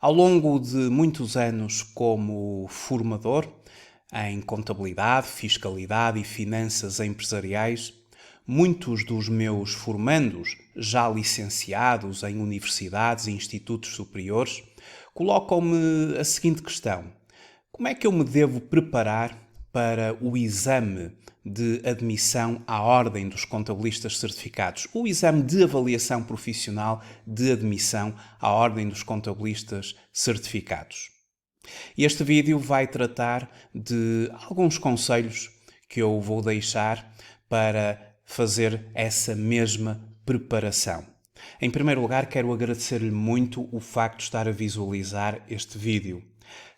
Ao longo de muitos anos como formador em contabilidade, fiscalidade e finanças empresariais, muitos dos meus formandos, já licenciados em universidades e institutos superiores, colocam-me a seguinte questão: como é que eu me devo preparar para o exame de admissão à Ordem dos Contabilistas Certificados, o exame de avaliação profissional de admissão à Ordem dos Contabilistas Certificados? Este vídeo vai tratar de alguns conselhos que eu vou deixar para fazer essa mesma preparação. Em primeiro lugar, quero agradecer-lhe muito o facto de estar a visualizar este vídeo.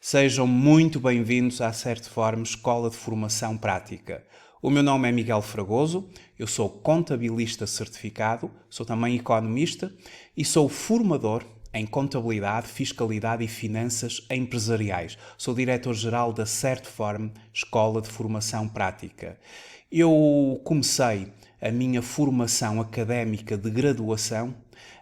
Sejam muito bem-vindos à Certiform Escola de Formação Prática. O meu nome é Miguel Fragoso, eu sou contabilista certificado, sou também economista e sou formador em contabilidade, fiscalidade e finanças empresariais. Sou diretor-geral da Certiform Escola de Formação Prática. Eu comecei a minha formação académica de graduação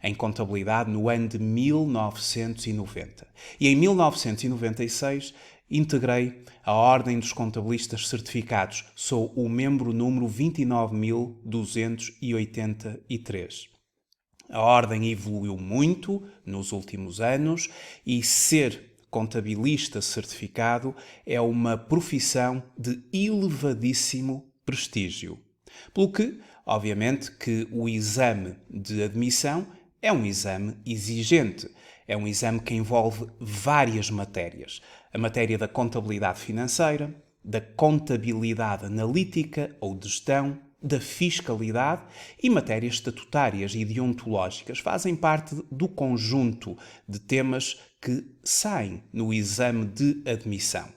em contabilidade no ano de 1990. E em 1996 integrei a Ordem dos Contabilistas Certificados. Sou o membro número 29.283. A Ordem evoluiu muito nos últimos anos e ser contabilista certificado é uma profissão de elevadíssimo prestígio. Pelo que, obviamente, que o exame de admissão é um exame exigente. É um exame que envolve várias matérias. A matéria da contabilidade financeira, da contabilidade analítica ou de gestão, da fiscalidade e matérias estatutárias e deontológicas. Fazem parte do conjunto de temas que saem no exame de admissão.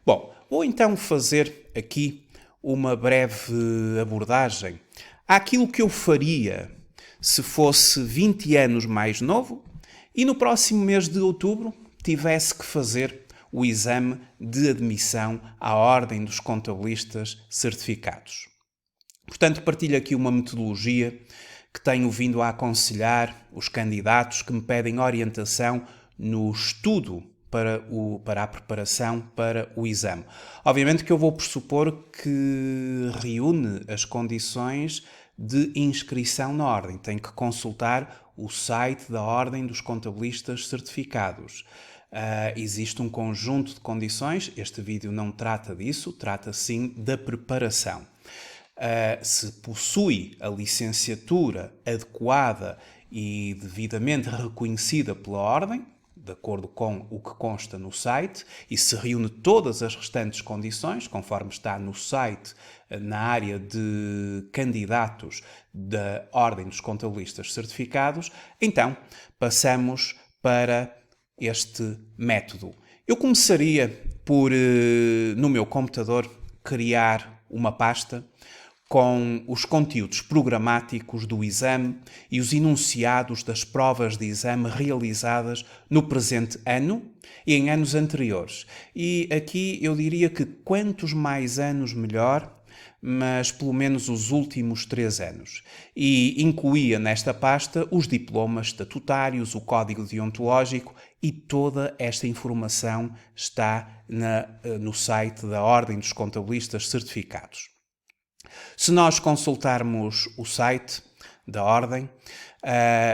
Bom, vou então fazer aqui uma breve abordagem àquilo que eu faria se fosse 20 anos mais novo e no próximo mês de outubro tivesse que fazer o exame de admissão à Ordem dos Contabilistas Certificados. Portanto, partilho aqui uma metodologia que tenho vindo a aconselhar os candidatos que me pedem orientação no estudo para a preparação para o exame. Obviamente que eu vou pressupor que reúne as condições de inscrição na Ordem. Tem que consultar o site da Ordem dos Contabilistas Certificados. Existe um conjunto de condições, este vídeo não trata disso, trata sim da preparação. Se possui a licenciatura adequada e devidamente reconhecida pela Ordem, de acordo com o que consta no site, e se reúne todas as restantes condições, conforme está no site, na área de candidatos da Ordem dos Contabilistas Certificados, então passamos para este método. Eu começaria por, no meu computador, criar uma pasta com os conteúdos programáticos do exame e os enunciados das provas de exame realizadas no presente ano e em anos anteriores. E aqui eu diria que quantos mais anos melhor, mas pelo menos os últimos 3 anos. E incluía nesta pasta os diplomas estatutários, o código deontológico e toda esta informação está no site da Ordem dos Contabilistas Certificados. Se nós consultarmos o site da Ordem,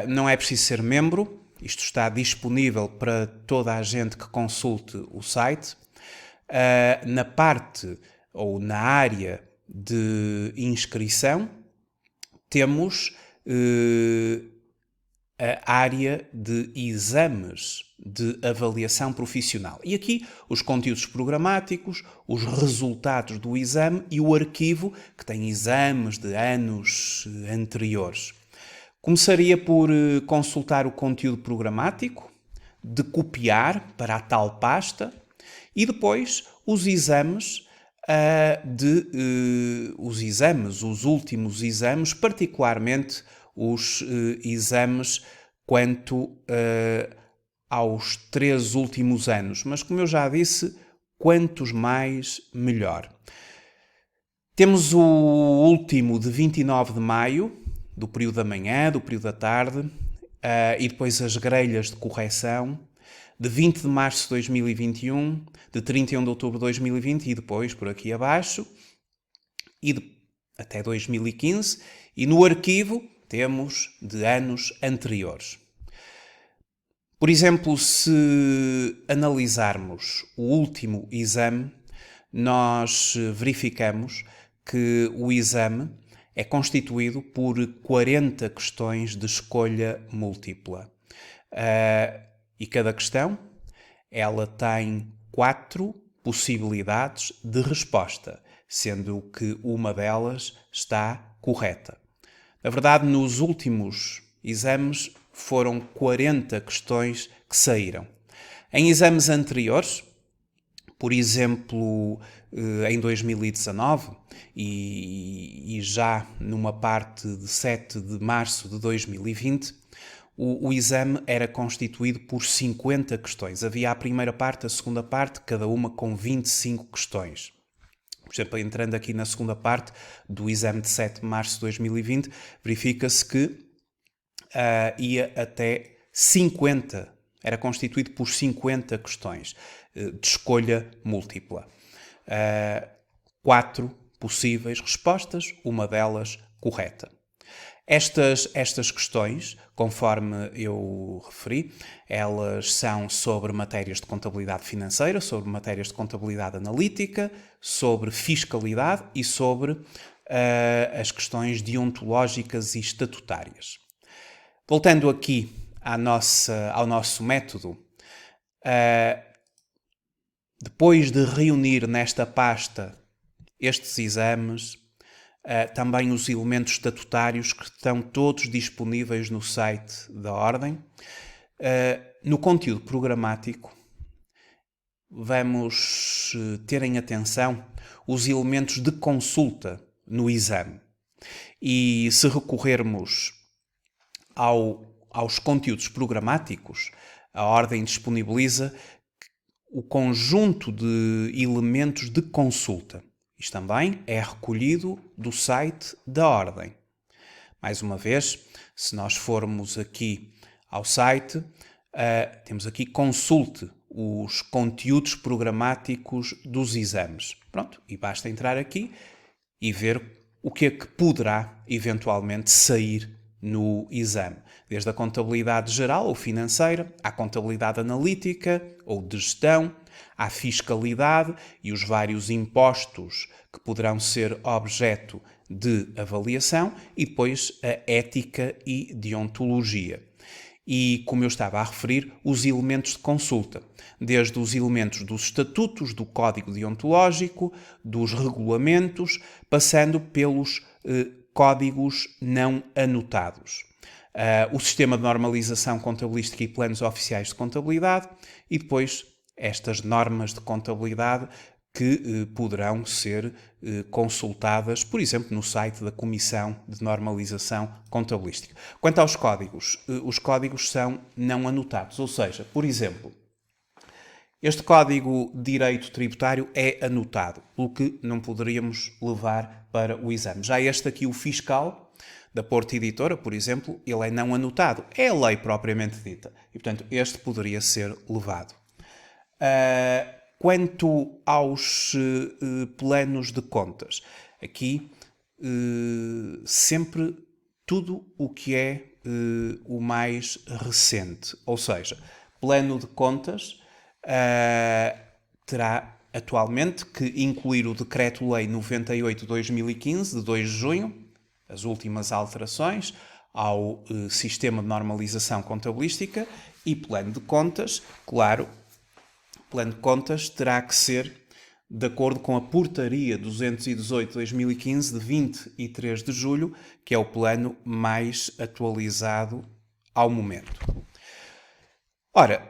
não é preciso ser membro, isto está disponível para toda a gente que consulte o site. Na parte ou na área de inscrição, temos a área de exames de avaliação profissional. E aqui os conteúdos programáticos, os resultados do exame e o arquivo que tem exames de anos anteriores. Começaria por consultar o conteúdo programático, de copiar para a tal pasta e depois os exames os últimos exames, particularmente os exames quanto aos 3 últimos anos. Mas, como eu já disse, quantos mais, melhor. Temos o último de 29 de maio, do período da manhã, do período da tarde, e depois as grelhas de correção de 20 de março de 2021, de 31 de outubro de 2020 e depois, por aqui abaixo, até 2015, e no arquivo temos de anos anteriores. Por exemplo, se analisarmos o último exame, nós verificamos que o exame é constituído por 40 questões de escolha múltipla. E cada questão, ela tem 4 possibilidades de resposta, sendo que uma delas está correta. Na verdade, nos últimos exames foram 40 questões que saíram. Em exames anteriores, por exemplo, em 2019 e já numa parte de 7 de março de 2020, o exame era constituído por 50 questões. Havia a primeira parte, a segunda parte, cada uma com 25 questões. Por exemplo, entrando aqui na segunda parte do exame de 7 de março de 2020, verifica-se que ia até 50, era constituído por 50 questões de escolha múltipla. 4 possíveis respostas, uma delas correta. Estas questões, conforme eu referi, elas são sobre matérias de contabilidade financeira, sobre matérias de contabilidade analítica, sobre fiscalidade e sobre as questões deontológicas e estatutárias. Voltando aqui ao nosso método, depois de reunir nesta pasta estes exames, também os elementos estatutários que estão todos disponíveis no site da Ordem, no conteúdo programático, vamos ter em atenção os elementos de consulta no exame. E se recorrermos aos conteúdos programáticos, a Ordem disponibiliza o conjunto de elementos de consulta. Isto também é recolhido do site da Ordem. Mais uma vez, se nós formos aqui ao site, temos aqui consulte os conteúdos programáticos dos exames. Pronto, e basta entrar aqui e ver o que é que poderá eventualmente sair no exame. Desde a contabilidade geral ou financeira, à contabilidade analítica ou de gestão, à fiscalidade e os vários impostos que poderão ser objeto de avaliação e depois a ética e deontologia. E, como eu estava a referir, os elementos de consulta, desde os elementos dos estatutos, do código deontológico, dos regulamentos, passando pelos códigos não anotados. O sistema de normalização contabilística e planos oficiais de contabilidade e depois estas normas de contabilidade que poderão ser consultadas, por exemplo, no site da Comissão de Normalização Contabilística. Quanto aos códigos, os códigos são não anotados, ou seja, por exemplo, este código de direito tributário é anotado, pelo que não poderíamos levar para o exame. Já este aqui, o fiscal, da Porto Editora, por exemplo, ele é não anotado, é a lei propriamente dita, e portanto este poderia ser levado. Quanto aos planos de contas, aqui sempre tudo o que é o mais recente, ou seja, plano de contas terá atualmente que incluir o Decreto-Lei 98/2015, de 2 de junho, as últimas alterações ao Sistema de Normalização Contabilística e plano de contas, claro. Plano de contas terá que ser de acordo com a Portaria 218/2015 de 23 de julho, que é o plano mais atualizado ao momento. Ora,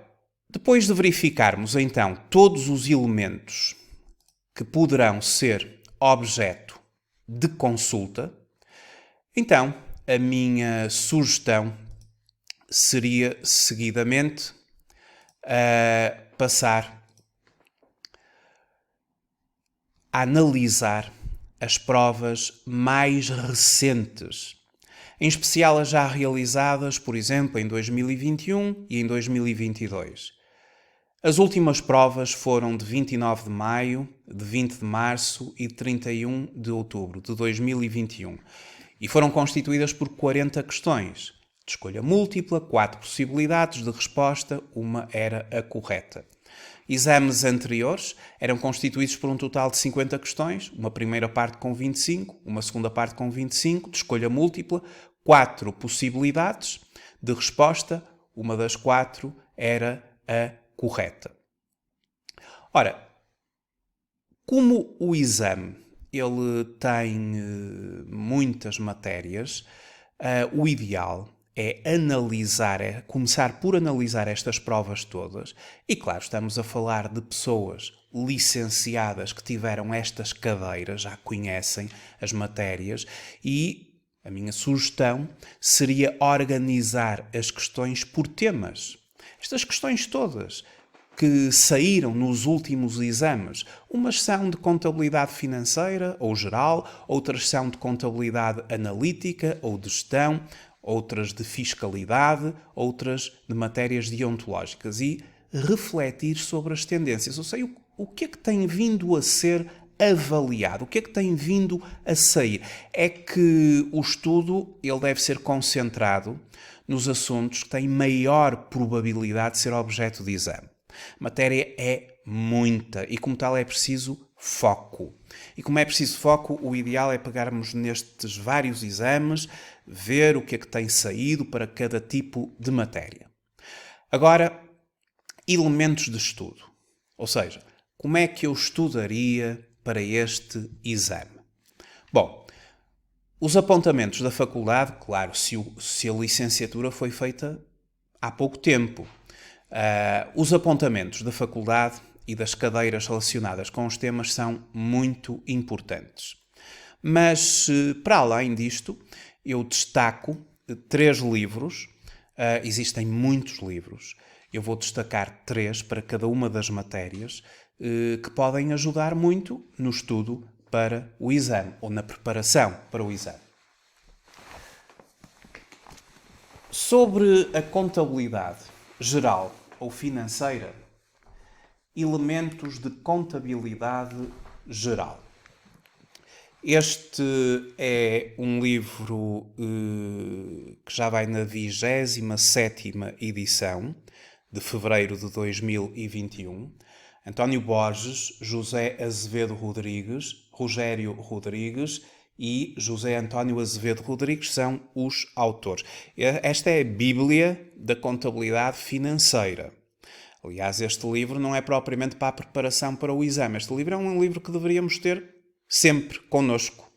depois de verificarmos então todos os elementos que poderão ser objeto de consulta, então a minha sugestão seria seguidamente passar a analisar as provas mais recentes, em especial as já realizadas, por exemplo, em 2021 e em 2022. As últimas provas foram de 29 de maio, de 20 de março e de 31 de outubro de 2021 e foram constituídas por 40 questões. De escolha múltipla, 4 possibilidades de resposta, uma era a correta. Exames anteriores eram constituídos por um total de 50 questões, uma primeira parte com 25, uma segunda parte com 25, de escolha múltipla, 4 possibilidades de resposta, uma das 4 era a correta. Ora, como o exame ele tem muitas matérias, o ideal é começar por analisar estas provas todas. E claro, estamos a falar de pessoas licenciadas que tiveram estas cadeiras, já conhecem as matérias, e a minha sugestão seria organizar as questões por temas. Estas questões todas que saíram nos últimos exames, umas são de contabilidade financeira ou geral, outras são de contabilidade analítica ou de gestão, outras de fiscalidade, outras de matérias deontológicas, e refletir sobre as tendências. Ou seja, o que é que tem vindo a ser avaliado, o que é que tem vindo a sair? É que o estudo ele deve ser concentrado nos assuntos que têm maior probabilidade de ser objeto de exame. A matéria é muita e, como tal, é preciso foco. E como é preciso foco, o ideal é pegarmos nestes vários exames, ver o que é que tem saído para cada tipo de matéria. Agora, elementos de estudo. Ou seja, como é que eu estudaria para este exame? Bom, os apontamentos da faculdade, claro, se a licenciatura foi feita há pouco tempo. Os apontamentos da faculdade e das cadeiras relacionadas com os temas são muito importantes. Mas, para além disto, eu destaco 3 livros. Existem muitos livros. Eu vou destacar 3 para cada uma das matérias que podem ajudar muito no estudo para o exame ou na preparação para o exame. Sobre a contabilidade geral ou financeira, elementos de contabilidade geral. Este é um livro que já vai na 27ª edição, de fevereiro de 2021. António Borges, José Azevedo Rodrigues, Rogério Rodrigues e José António Azevedo Rodrigues são os autores. Esta é a Bíblia da contabilidade financeira. Aliás, este livro não é propriamente para a preparação para o exame. Este livro é um livro que deveríamos ter sempre connosco,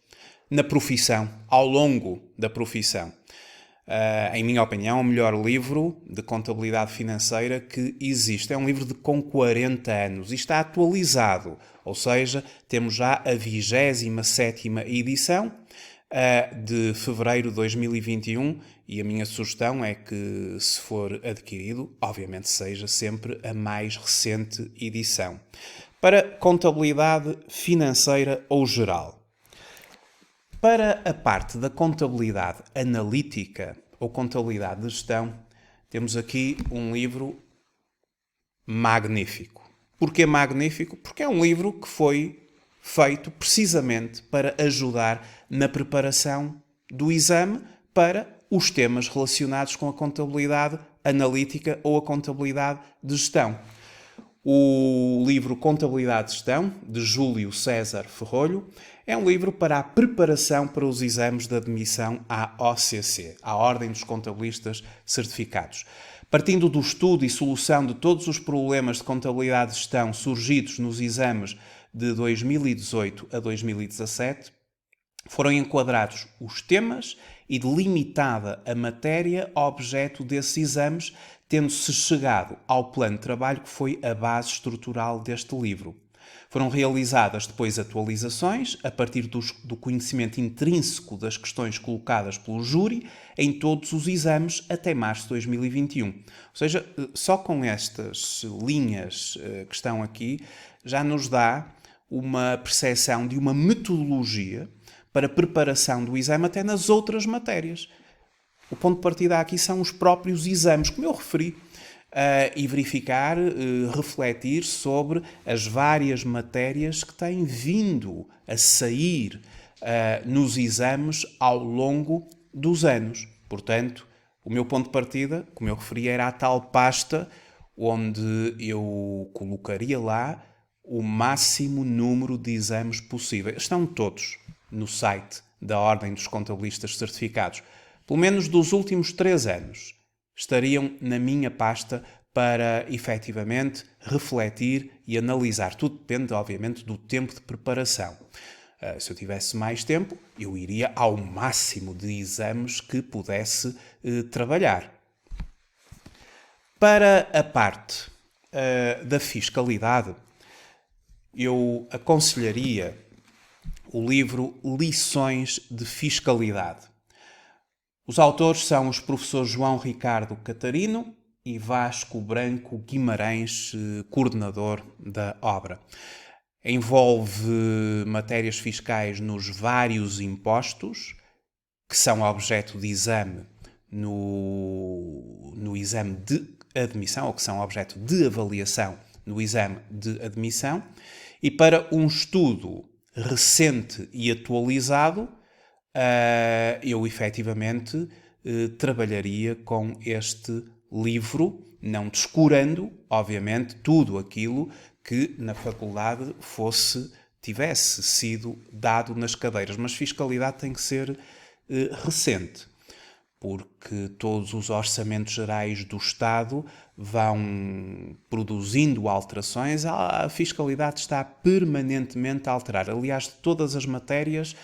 na profissão, ao longo da profissão. Em minha opinião, é o melhor livro de contabilidade financeira que existe. É um livro com 40 anos e está atualizado, ou seja, temos já a 27ª edição de fevereiro de 2021 e a minha sugestão é que, se for adquirido, obviamente seja sempre a mais recente edição. Para contabilidade financeira ou geral. Para a parte da contabilidade analítica ou contabilidade de gestão, temos aqui um livro magnífico. Porquê magnífico? Porque é um livro que foi feito precisamente para ajudar na preparação do exame para os temas relacionados com a contabilidade analítica ou a contabilidade de gestão. O livro Contabilidade de Gestão, de Júlio César Ferrolho, é um livro para a preparação para os exames de admissão à OCC, à Ordem dos Contabilistas Certificados. Partindo do estudo e solução de todos os problemas de contabilidade de gestão surgidos nos exames de 2018 a 2017, foram enquadrados os temas e delimitada a matéria objeto desses exames, tendo-se chegado ao plano de trabalho que foi a base estrutural deste livro. Foram realizadas depois atualizações a partir do conhecimento intrínseco das questões colocadas pelo júri em todos os exames até março de 2021. Ou seja, só com estas linhas que estão aqui já nos dá uma percepção de uma metodologia para a preparação do exame até nas outras matérias. O ponto de partida aqui são os próprios exames, como eu referi. e verificar, refletir sobre as várias matérias que têm vindo a sair nos exames ao longo dos anos. Portanto, o meu ponto de partida, como eu referi, era a tal pasta onde eu colocaria lá o máximo número de exames possíveis. Estão todos no site da Ordem dos Contabilistas Certificados. Pelo menos dos últimos 3 anos estariam na minha pasta para, efetivamente, refletir e analisar. Tudo depende, obviamente, do tempo de preparação. Se eu tivesse mais tempo, eu iria ao máximo de exames que pudesse trabalhar. Para a parte da fiscalidade, eu aconselharia o livro Lições de Fiscalidade. Os autores são os professores João Ricardo Catarino e Vasco Branco Guimarães, coordenador da obra. Envolve matérias fiscais nos vários impostos que são objeto de exame no exame de admissão, ou que são objeto de avaliação no exame de admissão, e para um estudo recente e atualizado, eu efetivamente trabalharia com este livro, não descurando, obviamente, tudo aquilo que na faculdade tivesse sido dado nas cadeiras. Mas fiscalidade tem que ser recente, porque todos os orçamentos gerais do Estado vão produzindo alterações, a fiscalidade está permanentemente a alterar. Aliás, de todas as matérias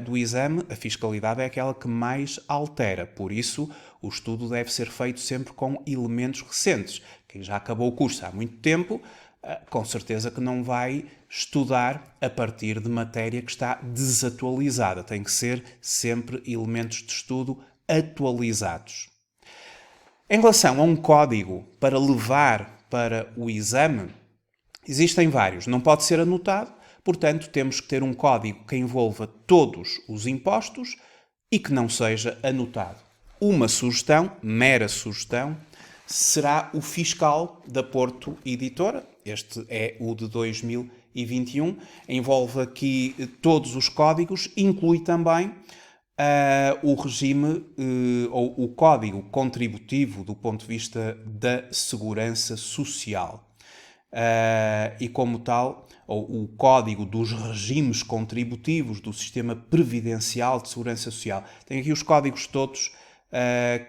do exame, a fiscalidade é aquela que mais altera. Por isso, o estudo deve ser feito sempre com elementos recentes. Quem já acabou o curso há muito tempo, com certeza que não vai estudar a partir de matéria que está desatualizada. Tem que ser sempre elementos de estudo atualizados. Em relação a um código para levar para o exame, existem vários. Não pode ser anotado, portanto, temos que ter um código que envolva todos os impostos e que não seja anotado. Uma sugestão, mera sugestão, será o fiscal da Porto Editora. Este é o de 2021. Envolve aqui todos os códigos, inclui também o regime ou o código contributivo do ponto de vista da segurança social. E como tal, ou o código dos regimes contributivos do sistema previdencial de segurança social. Tem aqui os códigos todos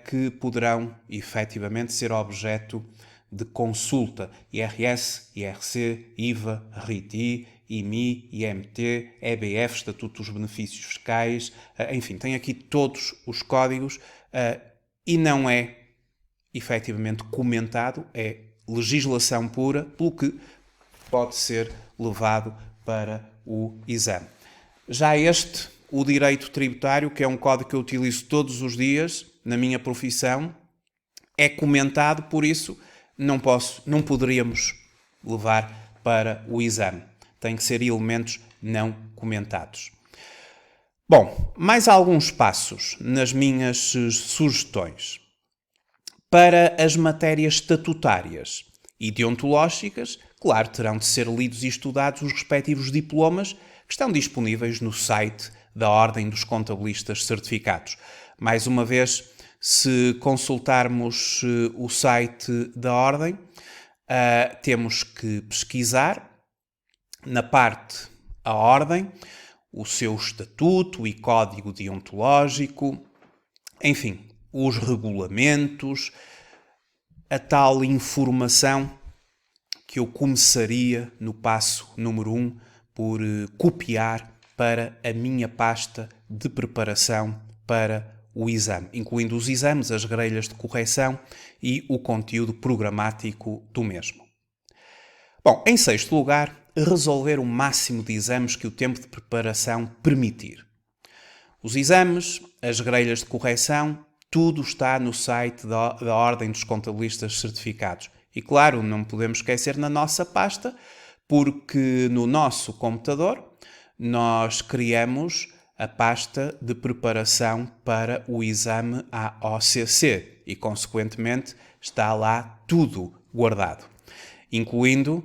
que poderão efetivamente ser objeto de consulta. IRS, IRC, IVA, RITI, IMI, IMT, EBF, Estatuto dos Benefícios Fiscais, enfim, tem aqui todos os códigos e não é efetivamente comentado, é legislação pura, pelo que pode ser levado para o exame. Já o direito tributário, que é um código que eu utilizo todos os dias na minha profissão, é comentado, por isso não poderíamos levar para o exame. Tem que ser elementos não comentados. Bom, mais alguns passos nas minhas sugestões. Para as matérias estatutárias e deontológicas, claro, terão de ser lidos e estudados os respectivos diplomas que estão disponíveis no site da Ordem dos Contabilistas Certificados. Mais uma vez, se consultarmos o site da Ordem, temos que pesquisar na parte a Ordem, o seu estatuto e código deontológico, enfim, os regulamentos, a tal informação que eu começaria no passo número 1 por copiar para a minha pasta de preparação para o exame, incluindo os exames, as grelhas de correção e o conteúdo programático do mesmo. Bom, em sexto lugar, resolver o máximo de exames que o tempo de preparação permitir. Os exames, as grelhas de correção, tudo está no site da Ordem dos Contabilistas Certificados. E claro, não podemos esquecer na nossa pasta, porque no nosso computador nós criamos a pasta de preparação para o exame AOCC e, consequentemente, está lá tudo guardado, incluindo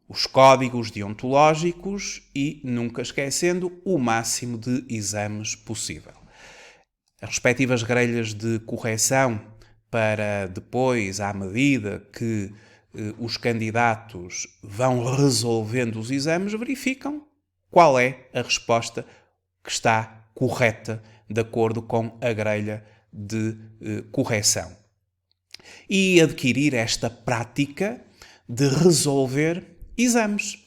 os códigos deontológicos e, nunca esquecendo, o máximo de exames possível. As respectivas grelhas de correção para depois, à medida que os candidatos vão resolvendo os exames, verificam qual é a resposta que está correta de acordo com a grelha de correção. E adquirir esta prática de resolver exames,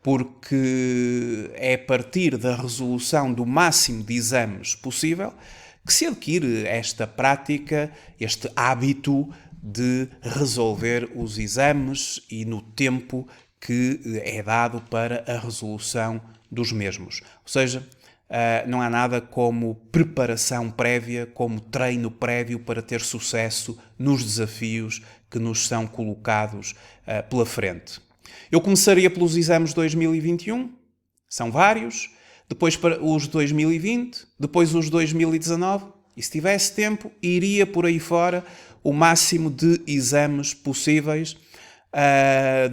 porque é a partir da resolução do máximo de exames possível que se adquire esta prática, este hábito de resolver os exames e no tempo que é dado para a resolução dos mesmos. Ou seja, não há nada como preparação prévia, como treino prévio para ter sucesso nos desafios que nos são colocados pela frente. Eu começaria pelos exames de 2021, são vários, depois para os de 2020, depois os de 2019, e se tivesse tempo, iria por aí fora o máximo de exames possíveis.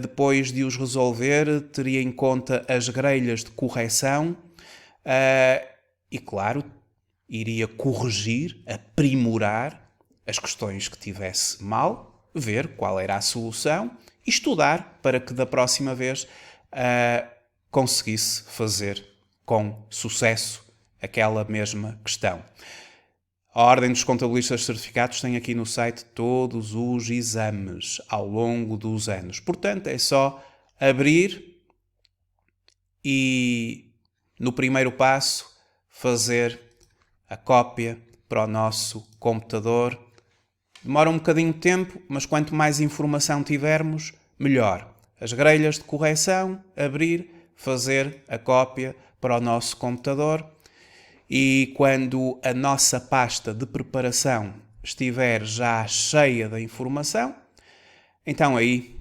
Depois de os resolver, teria em conta as grelhas de correção e, claro, iria corrigir, aprimorar as questões que tivesse mal, ver qual era a solução e estudar para que da próxima vez conseguisse fazer com sucesso aquela mesma questão. A Ordem dos Contabilistas Certificados tem aqui no site todos os exames ao longo dos anos. Portanto, é só abrir e, no primeiro passo, fazer a cópia para o nosso computador. Demora um bocadinho de tempo, mas quanto mais informação tivermos, melhor. As grelhas de correção, abrir, fazer a cópia para o nosso computador. E quando a nossa pasta de preparação estiver já cheia da informação, então aí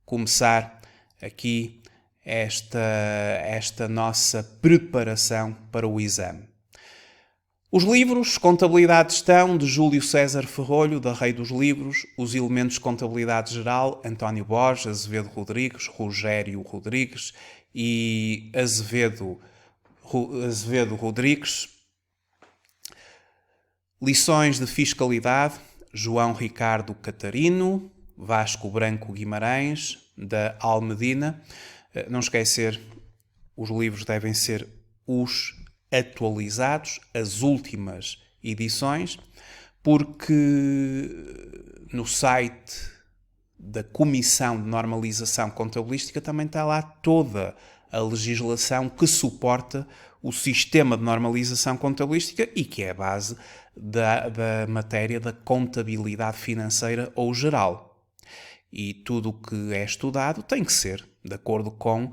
começar aqui esta nossa preparação para o exame. Os livros, Contabilidade de Gestão, de Júlio César Ferrolho, da Rei dos Livros, Os Elementos de Contabilidade Geral, António Borges, Azevedo Rodrigues, Rogério Rodrigues e Azevedo Rodrigues. Lições de Fiscalidade, João Ricardo Catarino, Vasco Branco Guimarães, da Almedina. Não esquecer, os livros devem ser os atualizados, as últimas edições, porque no site da Comissão de Normalização Contabilística também está lá toda a legislação que suporta o sistema de normalização contabilística e que é a base da matéria da contabilidade financeira ou geral. E tudo o que é estudado tem que ser de acordo com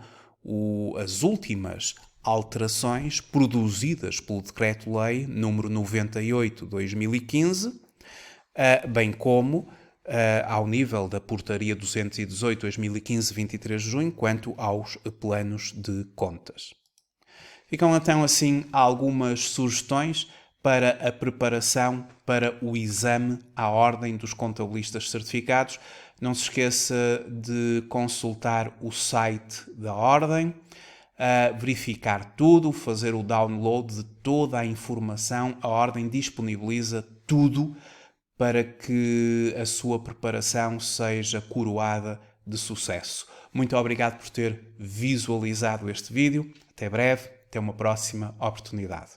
as últimas alterações produzidas pelo Decreto-Lei número 98/2015, bem como ao nível da Portaria 218/2015, 23 de junho, quanto aos planos de contas. Ficam então assim algumas sugestões para a preparação para o exame à Ordem dos Contabilistas Certificados. Não se esqueça de consultar o site da Ordem, verificar tudo, fazer o download de toda a informação. A Ordem disponibiliza tudo para que a sua preparação seja coroada de sucesso. Muito obrigado por ter visualizado este vídeo. Até breve, até uma próxima oportunidade.